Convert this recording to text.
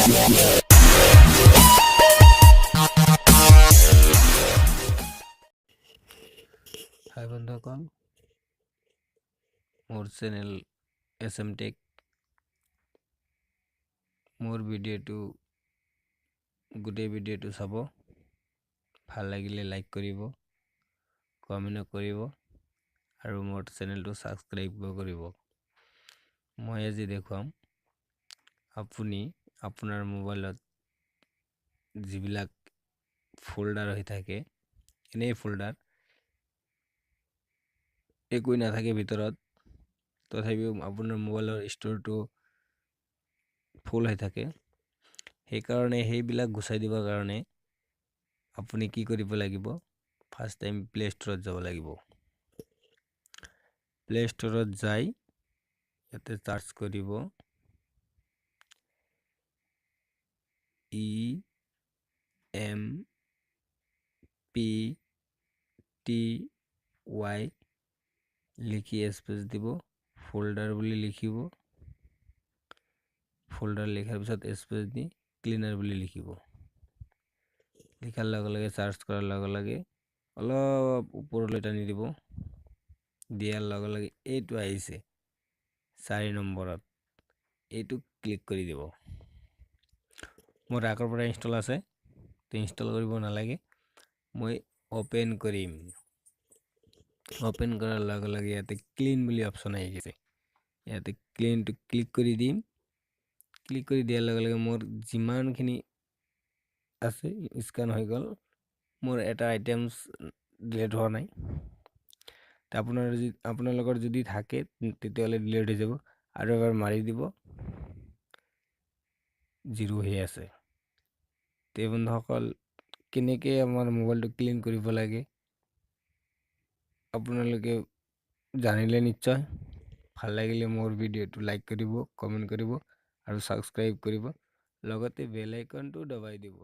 হাই বন্ধুসকল, মোৰ channel SM tech. মোৰ গোটেই ভিডিঅ'টো চাব। ভাল লাগিলে লাইক কৰিব, কমেণ্ট কৰিব আৰু মোৰ চেনেলটো ছাবস্ক্ৰাইব কৰিব। মই আজি দেখুৱাম আপুনি আপোনাৰ মোবাইলত যিবিলাক ফোল্ডাৰ হৈ থাকে, এনেই ফোল্ডাৰ একোই নাথাকে ভিতৰত, তথাপিও আপোনাৰ মোবাইলৰ ষ্ট'ৰটো ফুল হৈ থাকে। সেইকাৰণে সেইবিলাক গুচাই দিবৰ কাৰণে আপুনি কি কৰিব লাগিব? ফাৰ্ষ্ট টাইম প্লে ষ্ট'ৰত যাব লাগিব। প্লে ষ্ট'ৰত যাই ইয়াতে চাৰ্চ কৰিব EMPTY লিখি স্পেচ দিব, ফোল্ডাৰ বুলি লিখিব। ফোল্ডাৰ লিখাৰ পিছত স্পেচ দি ক্লিনাৰ বুলি লিখিব। লিখাৰ লগে লগে চাৰ্চ কৰাৰ লগে লগে অলপ ওপৰলৈ টানি দিব। দিয়াৰ লগে লগে এইটো আহিছে 4 নম্বৰত, এইটো ক্লিক কৰি দিব। মোৰ আগৰ পৰা ইনষ্টল আছে, ইনষ্টল কৰিব নালাগে। মই অপেন কৰিম। অপেন কৰাৰ লগে লগে ইয়াতে ক্লিন বুলি অপশ্যন আহি গৈছে। ইয়াতে ক্লিনটো ক্লিক কৰি দিম। ক্লিক কৰি দিয়াৰ লগে লগে মোৰ যিমানখিনি আছে স্কেন হৈ গ'ল। মোৰ এটা আইটেমছ ডিলিট হোৱা নাই। আপোনালোকৰ যদি থাকে তেতিয়াহ'লে ডিলিট হৈ যাব। আৰু এবাৰ মাৰি দিব, 0 হৈ আছে। তে বন্ধুসকল, কেনেকৈ আমাৰ মোবাইলটো ক্লিন কৰিব লাগে আপোনালোকে জানিলে নিশ্চয়। ভাল লাগিলে মোৰ ভিডিঅ'টো লাইক কৰিব, কমেণ্ট কৰিব আৰু ছাবস্ক্ৰাইব কৰিব, লগতে বেল আইকনটো দবাই দিব।